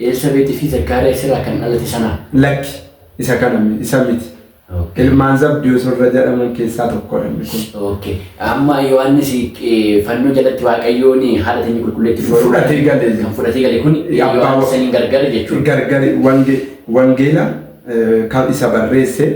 Elsabeti fi Zakkaariyaas irraa kan dhalate sana. Lakki isa kanami isa miti. Ilmaan Zabdiyoos irra jedhaman keessaa tokkodha inni kun. Okay. Amma Yohaannis fannoo jalatti Waaqayyoon haala teenye qulqulleetti fudhatee galee. Kan fudhatee galee kun Yohaannis saniin gargare jechuudha. Gargare wangeela kan isa barreesse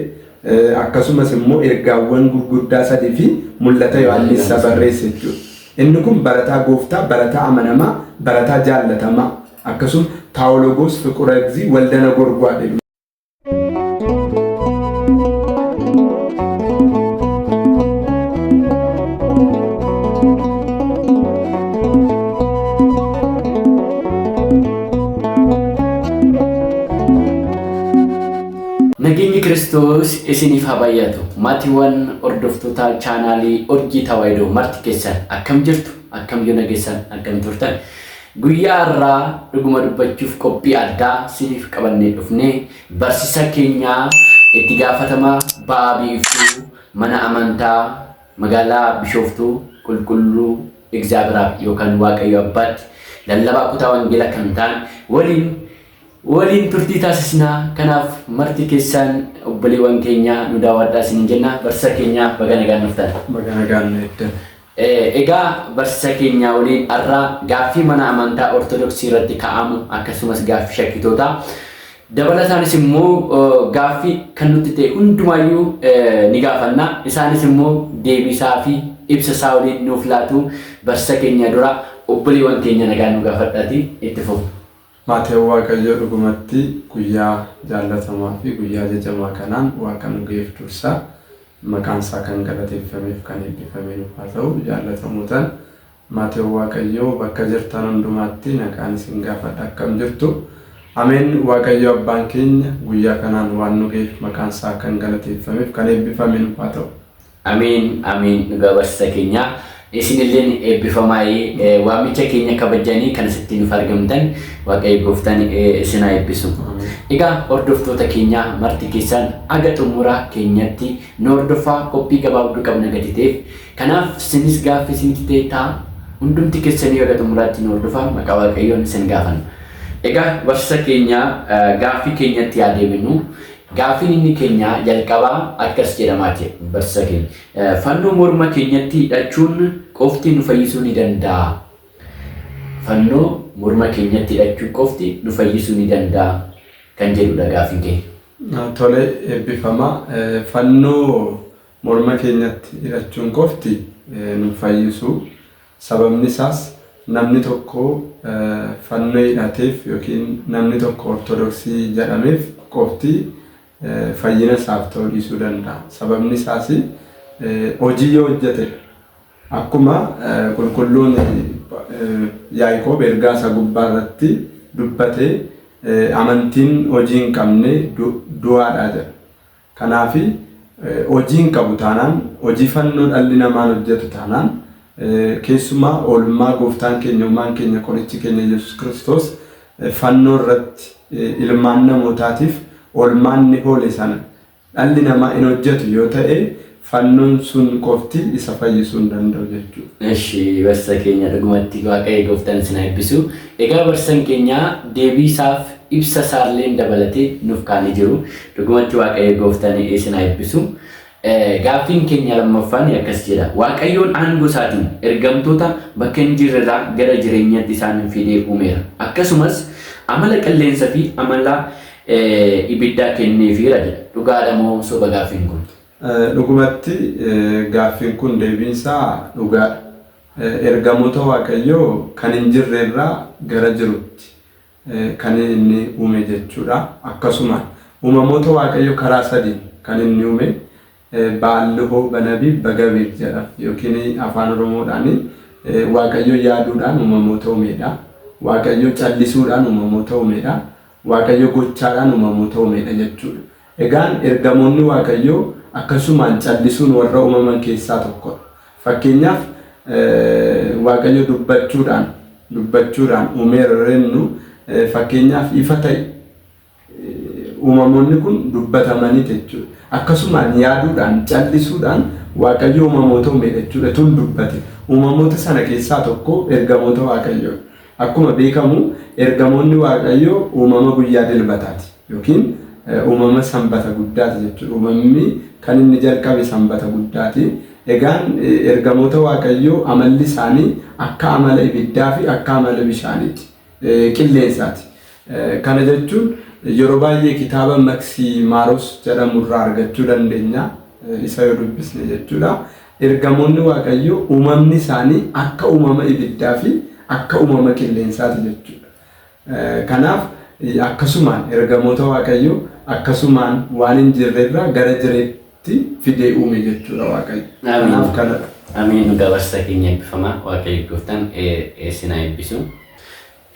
akkasumas immoo ergaawwan gurguddaa sadii fi mul'ata Yohaannis isa barreesse jechuudha. Inni kun barataa gooftaa, barataa amanamaa, barataa jaallatamaa akkasuma Taawologoos Fiqura Egzii Waldana Gorgwaadhe. Nageenyi Kiristoos isiniif haa baay'atu. Maatiiwwan hordoftoota chaanaalii Urjii Tawaahidoo marti keessan akkam jirtu? Akkam yoo nageessan akkam turtan? Guyyaa irraa dhuguma dubbachuuf qophii addaa isiniif qabannee dhufnee barsiisa keenya itti gaafatamaa ba'aa biiftuu mana amantaa magaalaa Bishooftuu qulqulluu Egzaabiraaf yookaan Waaqayyo Abbaatti lallabaa kutaa wangeela kan ta'an waliin turtii taasisnaa. Kanaaf marti keessan obboleewwan keenya nu daawwadhaa isiniin jenna. Barsiisa keenya baga nagaan dhuftan. Baga nagaan dhuftan. Egaa barsiisa keenya waliin har'a gaaffii mana amantaa Ortodoksii irratti ka'amu akkasumas gaaffii shakkitootaa dabalataanis immoo gaaffii kan nutti ta'e hundumaayyuu ni gaafanna. Isaanis immoo deebisaa fi ibsa isaa waliin nuuf laatu. Barsiisa keenya dura obboleewwan keenya nagaan nu gaafadhaati itti fufu. Maatiiwwan Waaqayyoo dhugumatti guyyaa jaallatamaa fi guyyaa jajamaa kanaan Waaqa nu ga'eef dursaa maqaan isaa kan galateeffameef kan eebbifame nuuf haa ta'u. Jaallatamuutaan maatiiwwan Waaqayyoo bakka jirtan hundumaatti nagaan isin gaafadha akkam jirtu. Ameen. Waaqayyo abbaan keenya guyyaa kanaan waan nu ga'eef maqaan isaa kan galateeffameef kan eebbifame nuuf haa ta'u. Ameen. Ameen. Dhugaa barsiisa keenya isinilleen eebbifamaayee waamicha keenya kabajanii kan asitti nuuf argamtan Waaqayyo gooftaan isin haa eebbisu. Egaa hordoftoota keenya marti keessan aga xumuraa keenyatti nu hordofaa qophii gabaabduu qabna gadi ta'eef. Kanaaf isinis gaaffii isinitti ta'e ta'a hundumti keessanii aga xumuraatti nu hordofaa maqaa Waaqayyoon isin gaafanna. Egaa barsiisa keenya gaaffii keenyatti yaa deebinu. Gaafiin inni keenya jalqabaa akkas jedhamaa jira barsiisa keenya. Fannoo morma keenyatti hidhachuun qofti nu fayyisuu ni danda'a. Fannoo morma keenyatti hidhachuun qofti nu fayyisuu ni danda'a kan jedhudha gaafiin keenya. Tole eebbifama. Fannoo morma keenyatti hidhachuun qofti nu fayyisuu. Sababni isaas namni tokko fannoo hidhateef yookiin namni tokko Ortodoksii jedhameef qofti fayyina isaaf ta'uu dhiisuu danda'a. Sababni isaas hojii yoo hojjete akkuma qulqulluun Yaaqoob ergaa isaa gubbaa irratti dubbate amantiin hojii hin qabne du'aadha jedha. Kanaaf hojii hin qabu taanaan hojii fannoo dhalli namaa hojjetu taanaan keessumaa oolmaa gooftaan keenya uumaan keenya qorichi keenya Yesuus Kiristoos fannoo irratti ilmaan namootaatiif oolmaan ni oole sana dhalli namaa hin hojjetu yoo ta'e fannoon sun qofti isa fayyisuu hin danda'u jechuudha. Eshi barsiisa keenya dhugumatti Waaqayyo gooftaan isin haa eebbisu. Egaa barsiisaan keenya deebii isaaf ibsa isaallee dabalatee nuuf kaa'anii jiru. Dhugumatti Waaqayyo gooftaan isin haa eebbisu. Gaaffiin keenya lammaffaan akkas jedha. Waaqayyoon aangoo isaatiin ergamtoota bakka hin jirrerraa gara jireenyaatti isaan fidee uumeera. Akkasumas amala qilleensaa fi amala ibiddaa kenneefiira jedha. Dhugaadha moo soba gaaffiin kun? Dhugumatti gaaffiin kun deebiinsaa dhugaadha. Ergamoota Waaqayyoo kan hin jirrerraa gara jirutti kan inni uume jechuudha. Akkasuma uumamoota Waaqayyoo karaa sadiin kan inni uume Baalluhoo Banabii Bagabeef jedha yookiin afaan Oromoodhaan Waaqayyoo yaaduudhaan uumamoota uumedha. Waaqayyoo callisuudhaan uumamoota uumedha. Waaqayyoo gochaadhaan uumamoota uumedha jechuudha. Egaan ergamoonni Waaqayyoo akkasumaan callisuun warra uumaman keessaa tokkodha. Fakkeenyaaf Waaqayyoo dubbachuudhaan uumeera rennu fakkeenyaaf ifa ta'e uumamoonni kun dubbatamanii jechuudha. Akkasumaan yaaduudhaan callisuudhaan Waaqayyoo uumamoota uume jechuudha tun dubbate. Uumamoota sana keessaa tokko ergamoota Waaqayyoo. Akkuma beekamu ergamoonni Waaqayyoo uumama guyyaa dilbataati yookiin uumama sanbata guddaati jechuudha. Uumamni kan inni jalqabe sanbata guddaati. Egaan ergamoota Waaqayyoo amalli isaanii akka amala ibiddaa fi akka amala bishaaniiti, qilleensaati. Kana jechuun yeroo baay'ee kitaaba Maksimaaros jedhamu irraa argachuu dandeenya, isa yoo dubbisne jechuudha. Ergamoonni Waaqayyoo uumamni isaanii akka uumama ibiddaa fi akka uumama qilleensaati jechuudha. Kanaaf akkasumaan ergamoota Waaqayyoo akkasumaan waan hin jirrerraa gara jireetti fidee uume jechuudha Waaqayyo. Kanaaf kanadha. Amiin. Gabarsa keenya eebbifamaa Waaqayyo gooftaan sinaa eebbisu.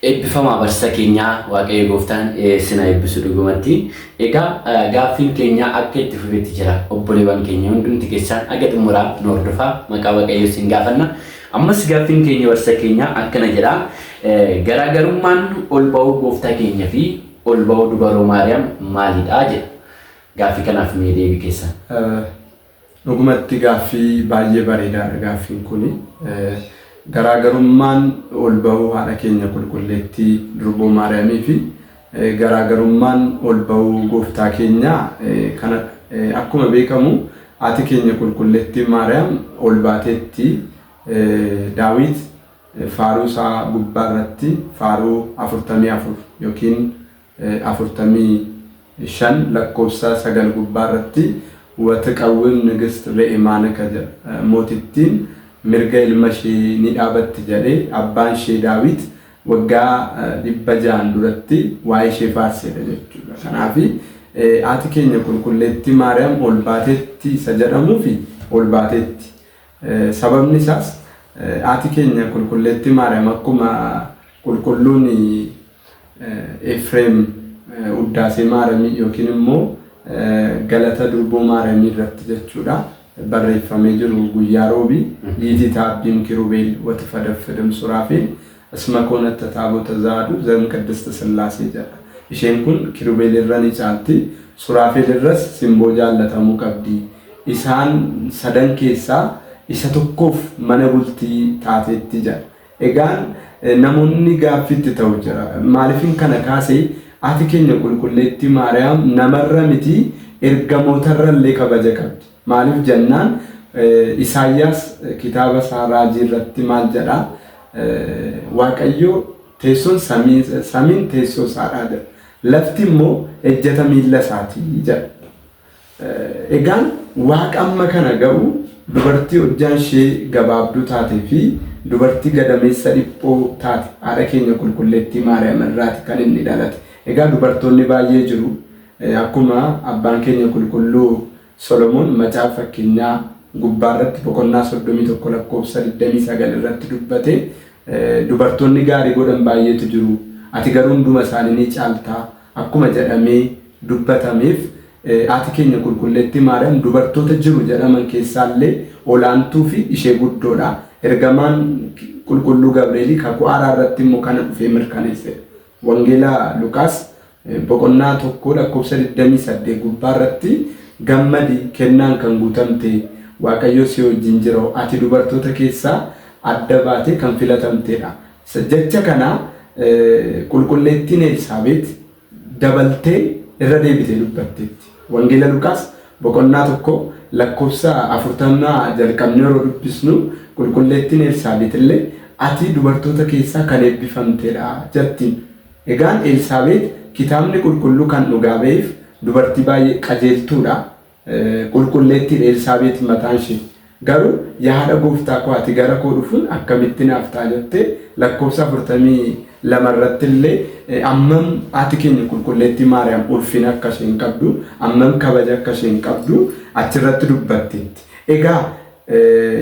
Eebbifamaa barsa keenya Waaqayyo gooftaan sinaa eebbisu dhugumatti. Egaa gaaffiin keenya akka itti fufetti jira. Obboleewwan keenya hundumti keessaan aga xumuraa nu hordofaa maqaa Waaqayyo sin gaafanna. Ammas gaaffiin keenya barsa keenya akkana jedha. Garaagarummaan ol ba'uu gooftaa keenya fi ol ba'uu dubaroo Maariyaam maalidha jedha. Gaaffii kanaaf mee deebii keessan? Dhugumatti gaaffii baay'ee bareedaadha gaaffiin kuni. Garaagarummaan ol ba'uu haadha keenya qulqulleettii durboo Maariyaamii fi garaagarummaan ol ba'uu gooftaa keenya kana akkuma beekamu haati keenya qulqulleettii Maariyaam ol baateetti Daawit faaruu isaa gubbaa irratti faaruu 44 yookiin 45 lakkoofsa 9 gubbaa irratti wataqawwim nigist re'emaanaka jedha. Mootittiin mirga ilma ishee ni dhaabatti jedhee abbaan ishee Daawit waggaa 600 duratti waa'ee ishee faarsedha jechuudha. Kanaaf haati keenya qulqulleettii Maariyaam ol baateetti isa jedhamuu fi ol baateetti. Sababni isaas haati keenya qulqulleettii Maariyaam akkuma qulqulluun Efreem Uddaasee Maariyaamii yookiin immoo galata durboo Maariyaamii irratti jechuudha barreeffamee jiru guyyaa roobii yiiti taabbiin kirubeel wati fadaffadam suraafeel asma koonatti taabota zaadu zam qaddista sillaasee jedha. Isheen kun kirubeel irra ni caalti, suraafeel irras simboo jaallatamuu qabdi. Isaan sadan keessaa isa tokkoof mana bultii taateetti jedha. Egaan namoonni gaaffitti ta'u jira. Maaliifin kana kaasee haati keenya qulqulleettii Maariyaam namarra miti ergamootarra illee kabaja qabdi. Maaliif jennaan Isaayyaas kitaaba isaa raajii irratti maal jedha? Waaqayyo teessoon samiin teessoo isaadha jedha. Lafti immoo ejjeta miilla isaatii jedha. Egaan Waaqa amma kana ga'u dubartii hojjaan ishee gabaabduu taatee fi dubartii gadameessa dhiphoo taate haadha keenya qulqulleettii Maariyaam irraati kan inni dhalate. Egaa dubartoonni baay'ee jiru. Akkuma abbaan keenya qulqulluu Solomoon macaafa fakkeenyaa gubbaa irratti boqonnaa 31 lakkoofsa 29 irratti dubbate dubartoonni gaarii godhan baay'eetu jiru. Ati garuu hunduma isaanii ni caaltaa akkuma jedhamee dubbatameef haati keenya qulqulleettii Maariyaam dubartoota jiru jedhaman keessaallee olaantuu fi ishee guddoodha. Ergamaan qulqulluu Gabri'eel kakuu haaraa irratti immoo kana dhufee mirkaneesse. Wangeela Luqaas boqonnaa 1 lakkoofsa 28 gubbaa irratti gammadi kennaan kan guutamte Waaqayyo si wajjin jira ati dubartoota keessaa adda baatee kan filatamtedha. Jecha kana qulqulleettiin Elsaabeet dabaltee irra deebitee dubbatteetti. Wangeela Luqaas boqonnaa 1 lakkoofsa 40 jalqabnee yeroo dubbisnu qulqulleettiin Elsaabeet illee ati dubartoota keessaa kan eebbifamtedha jettiin. Egaan Elsaabeet kitaabni qulqulluu kan dhugaa ba'eef dubartii baay'ee qajeeltuudha. Qulqulleettiin Elsaabeet mataan ishee garuu yaada gooftaa koo ati gara koo dhufuun akkamitti naaf ta'a jettee lakkoofsa 42 irratti illee ammam haati keenya qulqulleettii Maariyaam ulfina akka isheen qabdu ammam kabaja akka isheen qabdu achirratti dubbatteetti. Egaa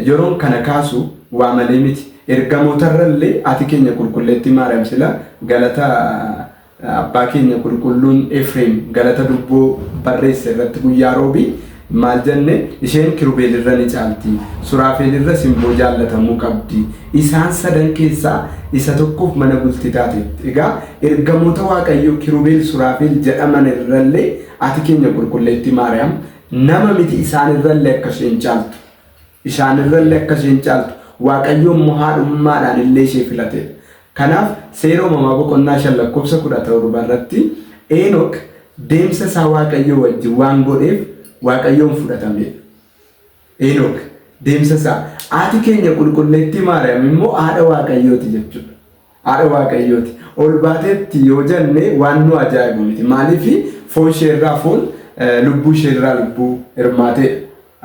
yeroon kana kaasu waa malee miti ergamootarra illee haati keenya qulqulleettii Maariyaam sila galata abbaa keenya qulqulluun Efreem galata durboo barreesse irratti guyyaa roobii maal jenne isheen kirubeel irra ni caalti, suraafeel irra simboo jaallatamuu qabdi. Isaan sadan keessaa isa tokkoof mana bultii taateetti. Egaa ergamoota Waaqayyoo kirubeel suraafeel jedhaman irrallee haati keenya qulqulleettii Maariyaam nama miti isaan irrallee akka isheen caaltu. Isaan irrallee akka isheen caaltu Waaqayyo immoo haadhummaadhaan illee ishee filate. Kanaaf seera uumamaa boqonnaa 5 lakkoofsa 17 irratti Eenok deemsa isaa Waaqayyoo wajjin waan godheef Waaqayyoon fudhatame. Eenok deemsa isaa haati keenya qulqulleettii Maariyaam immoo haadha Waaqayyooti jechuudha. Haadha Waaqayyooti. Ol baateetti yoo jenne waan nu ajaa'ibu miti. Maaliif foon ishee irraa foon lubbuu ishee irraa lubbuu hirmaatee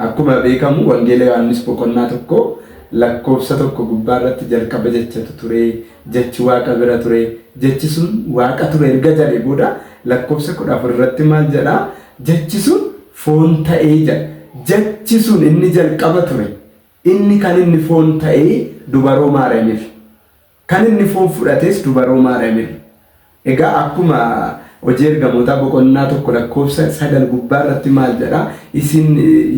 akkuma beekamu wangeela Yohaannis boqonnaa 1 lakkoofsa 1 gubbaa irratti jalqaba jechatu ture. Jechi Waaqa bira ture. Jechi sun Waaqa ture erga jedhee booda lakkoofsa 14 irratti maal jedha? Jechi sun foon ta'ee jedha. Jechi sun inni jalqaba ture. Inni kan inni foon ta'ee dubaroo Maariyaamiif. Kan inni foon fudhates dubaroo Maariyaamiif. Egaa akkuma hojii ergamootaa boqonnaa 1 lakkoofsa 9 gubbaa irratti maal jedha? Isin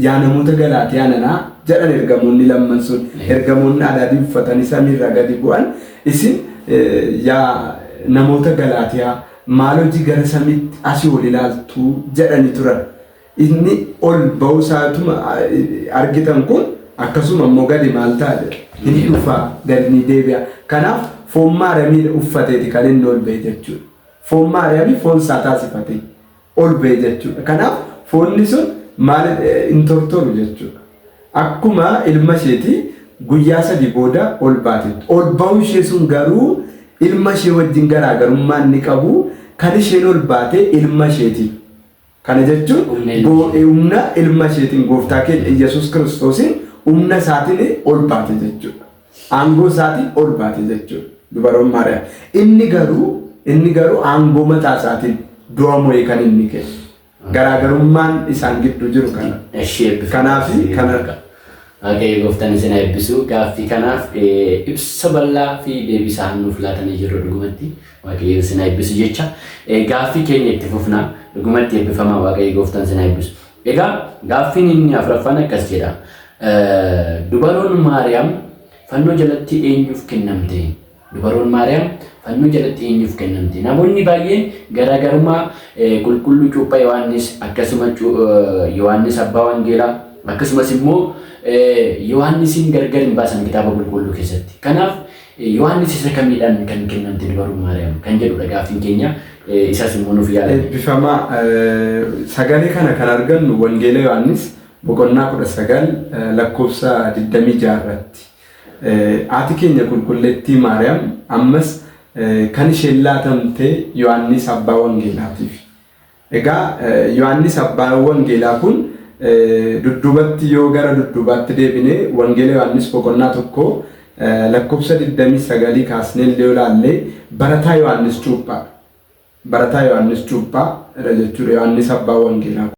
yaa namoota Galaatiyaa nanaa jedhan ergamoonni lamman sun ergamoonni adaadii uffatanii samiirraa gadi bu'an isin yaa namoota Galaatiyaa maal hojii gara samiitti asii ol ilaaltu jedhanii turan. Inni ol ba'uu isaatuma argitan kun akkasuma immoo gadi maal ta'a? Inni dhufaa gadi ni deebi'a. Kanaaf foon Maariyaamii uffateeti kan inni ol ba'e jechuudha. Foon Maariyaamii foon isaa taasifatee ol ba'e jechuudha. Kanaaf foonni sun maal hin tortoru jechuudha. Akkuma ilma isheeti guyyaa 3 booda ol baate. Ol ba'uu ishee sun garuu ilma ishee wajjin garaagarummaa inni qabu kan isheen ol baate ilma isheeti. Kana jechuun humna ilma isheetiin gooftaa keenya Yesuus Kiristoosiin humna isaatiin ol baate jechuudha. Aangoo isaatiin ol baate jechuudha. Dubaroon Maariyaam. Inni garuu aangoo mataa isaatiin du'a mo'ee kan inni kennu. Garaagarummaan isaan gidduu jiru kana. Kanaaf kana Waaqayyo gooftaan isin eebbisu. Gaaffii kanaaf ibsa bal'aa fi deebisaa nuuf laatanii jiru dhugumatti. Waaqayyo isin eebbisu jecha. Gaaffii keenya itti fufnaa dhugumatti eebbifamaa Waaqayyo gooftaan isin eebbisu. Egaa gaaffiin inni afuraffaan akkas jedha. Dubaroon Maariyaam fannoo jalatti eenyuuf kennamte? Dubaroon Maariyaam fannoo jalatti eenyuuf kennamte? Namoonni baay'een garaagarummaa qulqulluu cuuphaa Yohaannis akkasuma Yohaannis abbaa wangeelaa akkasumas immoo Yohaannisiin gargar hin baasan kitaaba qulqulluu keessatti. Kanaaf Yohaannis isa kamiidhaan kan kennamte dubaroon Maariyaam kan jedhudha gaaffiin keenya. Isas immoo nuuf yaala. Eebbifamaa sagalee kana kan argannu wangeela Yohaannis boqonnaa 19 lakkoofsa 26 irratti. Haati keenya qulqulleettii Maariyaam ammas kan isheen laatamte Yohaannis abbaa wangeelaatiif. Egaa Yohaannis abbaa wangeelaa kun dudduubatti yoo gara dudduubaatti deebine wangeela Yohaannis boqonnaa 1 lakkoofsa 29 kaasnee illee ilaallee barataa Yohaannis Cuuphaa jechuudha. Yohaannis abbaa wangeelaa.